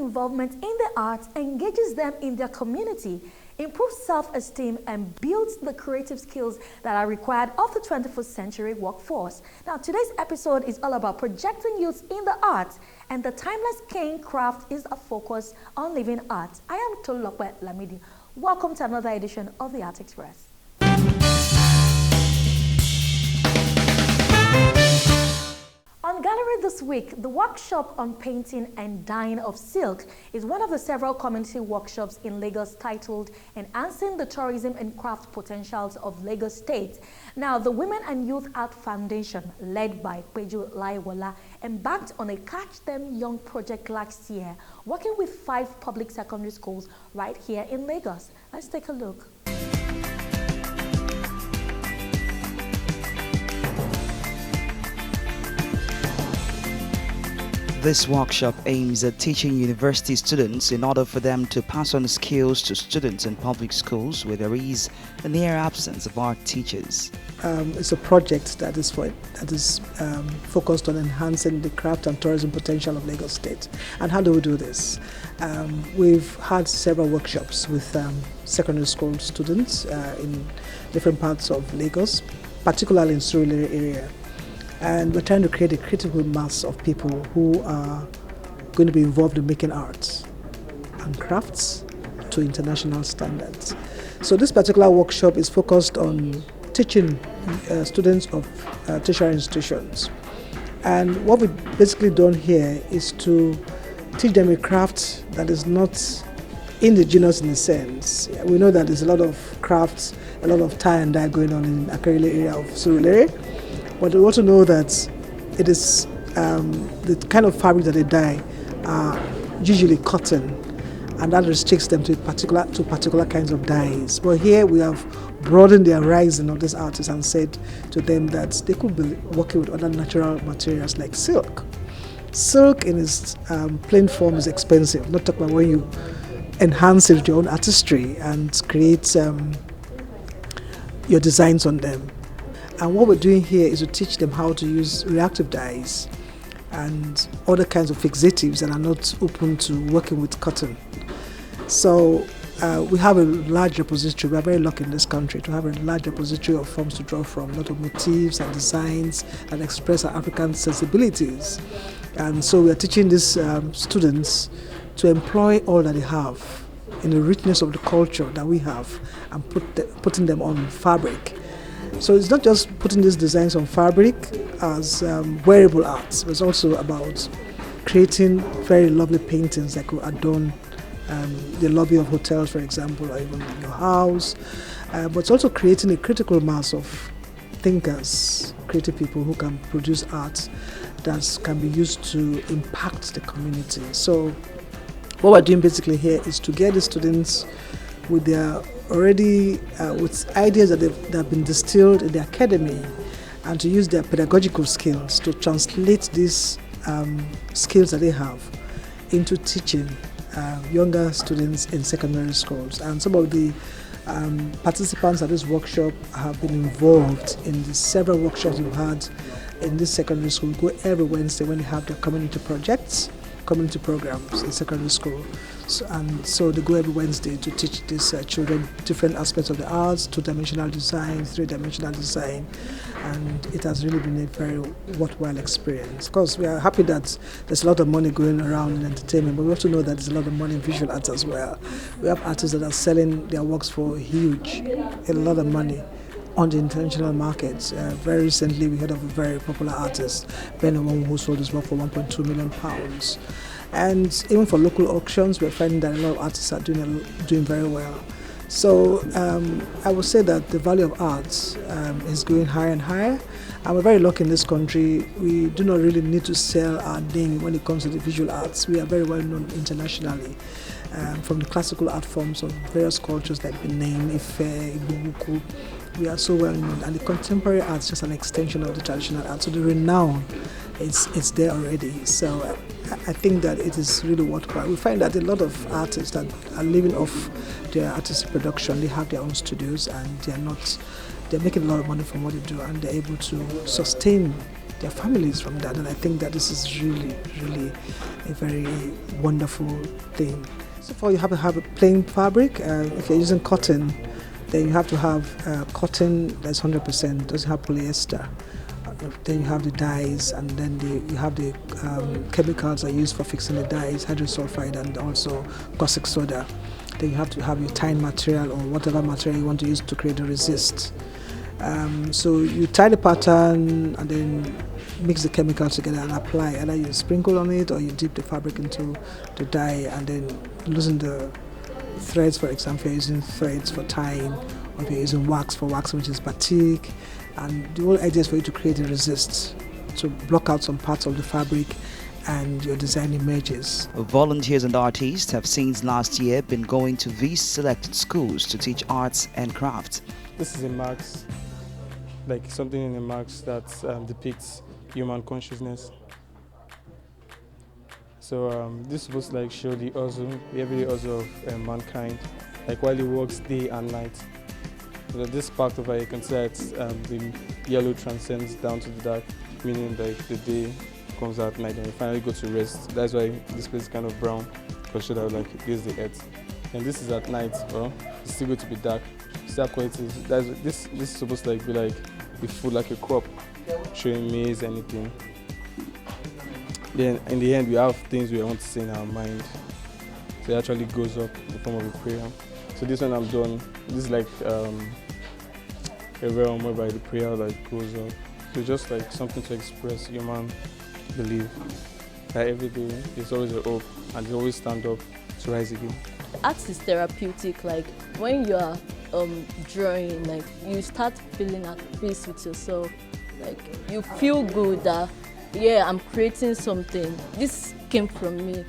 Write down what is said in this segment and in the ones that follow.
involvement in the arts engages them in their community, improves self-esteem, and builds the creative skills that are required of the 21st century workforce. Now, today's episode is all about projecting youth in the arts, and the timeless cane craft is a focus on living art. I am Tolokwe Lamidi. Welcome to another edition of the Art Express. On Gallery this week, the workshop on painting and dyeing of silk is one of the several community workshops in Lagos titled Enhancing the Tourism and Craft Potentials of Lagos State. Now, the Women and Youth Art Foundation, led by Peju Laiwola, embarked on a Catch Them Young project last year, working with 5 public secondary schools right here in Lagos. Let's take a look. This workshop aims at teaching university students in order for them to pass on skills to students in public schools where there is a near absence of art teachers. It's a project that is focused on enhancing the craft and tourism potential of Lagos State. And how do we do this? We've had several workshops with secondary school students in different parts of Lagos, particularly in Surulere area. And we're trying to create a critical mass of people who are going to be involved in making arts and crafts to international standards. So this particular workshop is focused on teaching students of tertiary institutions. And what we've basically done here is to teach them a craft that is not indigenous in a sense. We know that there's a lot of crafts, a lot of tie and dye going on in Akarele area of Surulere. But we also know that it is the kind of fabric that they dye are usually cotton, and that restricts them to particular kinds of dyes. But here we have broadened the horizon of these artists and said to them that they could be working with other natural materials like silk. Silk in its plain form is expensive, not talking about when you enhance it with your own artistry and create your designs on them. And what we're doing here is to teach them how to use reactive dyes and other kinds of fixatives that are not open to working with cotton. So we have a large repository. We're very lucky in this country to have a large repository of forms to draw from, a lot of motifs and designs that express our African sensibilities. And so we are teaching these students to employ all that they have in the richness of the culture that we have and putting them on fabric. So it's not just putting these designs on fabric as wearable arts, but it's also about creating very lovely paintings that could adorn the lobby of hotels, for example, or even your house. But it's also creating a critical mass of thinkers, creative people who can produce art that can be used to impact the community. So what we're doing basically here is to get the students with their with ideas that have been distilled in the academy, and to use their pedagogical skills to translate these skills that they have into teaching younger students in secondary schools. And some of the participants at this workshop have been involved in the several workshops we've had in this secondary school. We go every Wednesday when they have their community projects, community programs in secondary school. So they go every Wednesday to teach these children different aspects of the arts, 2-dimensional design, 3-dimensional design, and it has really been a very worthwhile experience. Of course, we are happy that there's a lot of money going around in entertainment, but we also know that there's a lot of money in visual arts as well. We have artists that are selling their works for a lot of money on the international markets. Very recently, we heard of a very popular artist, Ben Owong, who sold his work for £1.2 million. And even for local auctions, we're finding that a lot of artists are doing very well. So I would say that the value of arts is going higher and higher. And we're very lucky in this country. We do not really need to sell our name when it comes to the visual arts. We are very well known internationally. From the classical art forms of various cultures like Benin, Ife, Ibubuku. We are so well known. And the contemporary art is just an extension of the traditional art. So the renown it's there already. So I think that it is really worthwhile. We find that a lot of artists that are living off their artistic production, they have their own studios and they're making a lot of money from what they do, and they're able to sustain their families from that. And I think that this is really, really a very wonderful thing. So far, you have to have a plain fabric. If you're using cotton, then you have to have cotton that's 100%, doesn't have polyester. Then you have the dyes, and then you have the chemicals that are used for fixing the dyes, hydrosulfide and also caustic soda. Then you have to have your tying material or whatever material you want to use to create a resist. So you tie the pattern and then mix the chemicals together and apply. Either you sprinkle on it or you dip the fabric into the dye and then loosen the threads. For example, if you're using threads for tying, or if you're using wax for waxing, which is batik. And the whole idea is for you to create a resist, to block out some parts of the fabric and your design emerges. Volunteers and artists have since last year been going to these selected schools to teach arts and crafts. This is a mask, like something in a mask that depicts human consciousness. So this is supposed to show the everyday hustle of mankind, like while he works day and night. So this part of it, you can see that the yellow transcends down to the dark, meaning like the day comes out at night and you finally go to rest. That's why this place is kind of brown, because show that this is the earth. And this is at night, well, it's still going to be dark. See how quiet it is. This is supposed to be the food like a crop, showing maize, anything. Then in the end, we have things we want to say in our mind. So it actually goes up in the form of a prayer. So this one I'm done. This is a realm whereby the prayer goes up. So just something to express human belief that every day there's always a hope and they always stand up to rise again. Art is therapeutic. When you are drawing, you start feeling at peace with yourself. You feel good that yeah, I'm creating something. This came from me.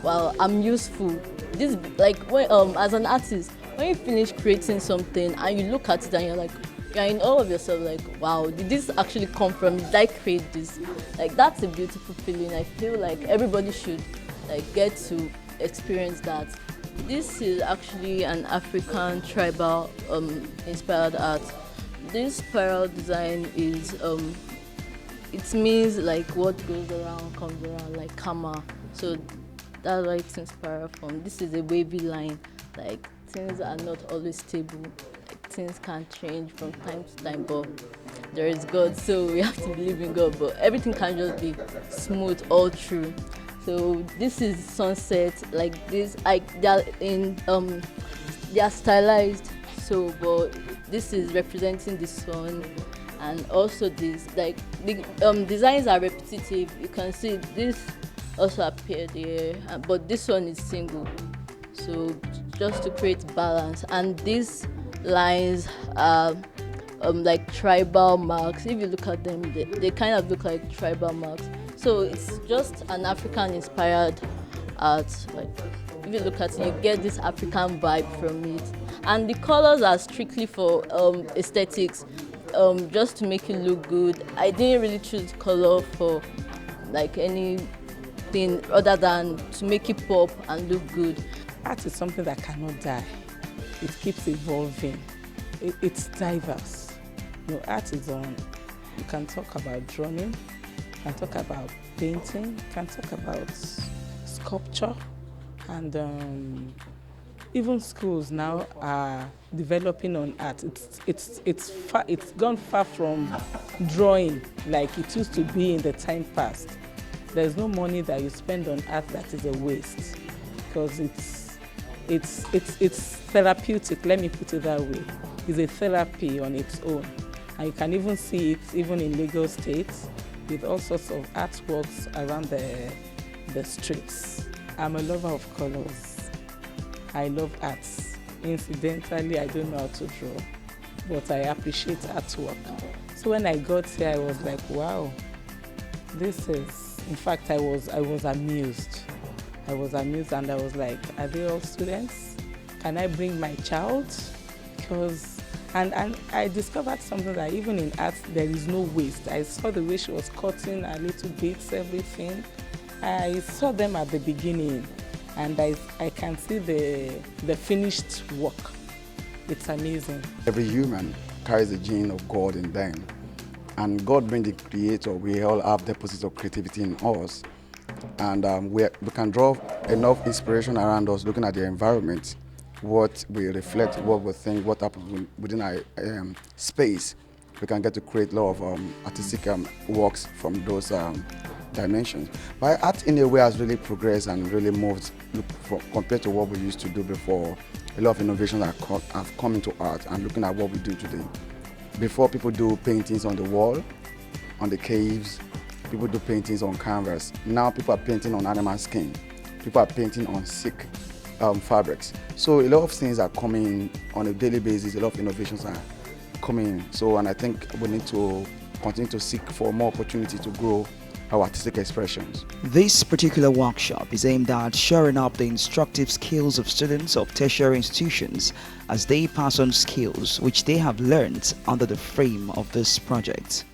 Wow, I'm useful. This when as an artist, when you finish creating something and you look at it and you're in awe of yourself, wow, did this actually come from me? Did I create this? That's a beautiful feeling. I feel like everybody should get to experience that. This is actually an African tribal inspired art. This spiral design is it means what goes around comes around, like karma. So that's why it's inspired from. This is a wavy line. Things are not always stable. Things can change from time to time, but there is God, so we have to believe in God. But everything can just be smooth all through. So this is sunset, this. They are stylized. So, but this is representing the sun, and also this the designs are repetitive. You can see this also appeared here, but this one is single. So just to create balance, and these lines are tribal marks. If you look at them, they kind of look like tribal marks. So it's just an African-inspired art. If you look at it, you get this African vibe from it. And the colors are strictly for aesthetics, just to make it look good. I didn't really choose color for anything other than to make it pop and look good. Art is something that cannot die. It keeps evolving. It's diverse. Art is on. You can talk about drawing, you can talk about painting, you can talk about sculpture, and even schools now are developing on art. It's gone far from drawing like it used to be in the time past. There's no money that you spend on art that is a waste, because it's therapeutic. Let me put it that way. It's a therapy on its own, and you can even see it even in Lagos State with all sorts of artworks around the streets. I'm a lover of colors. I love arts. Incidentally, I don't know how to draw, but I appreciate artwork. So when I got here, I was like, wow, this is, in fact, I was amused. I was amused, and I was like, are they all students? Can I bring my child? And I discovered something that even in art, there is no waste. I saw the way she was cutting her little bits, everything. I saw them at the beginning, and I can see the finished work. It's amazing. Every human carries the gene of God in them. And God being the creator, we all have deposits of creativity in us. And we can draw enough inspiration around us looking at the environment, what we reflect, what we think, what happens within our space. We can get to create a lot of artistic works from those dimensions. But art in a way has really progressed and really moved compared to what we used to do before. A lot of innovations have come into art and looking at what we do today. Before, people do paintings on the wall, on the caves, people do paintings on canvas. Now people are painting on animal skin. People are painting on silk fabrics. So a lot of things are coming on a daily basis, a lot of innovations are coming. So, and I think we need to continue to seek for more opportunity to grow our artistic expressions. This particular workshop is aimed at shoring up the instructive skills of students of tertiary institutions as they pass on skills which they have learned under the frame of this project.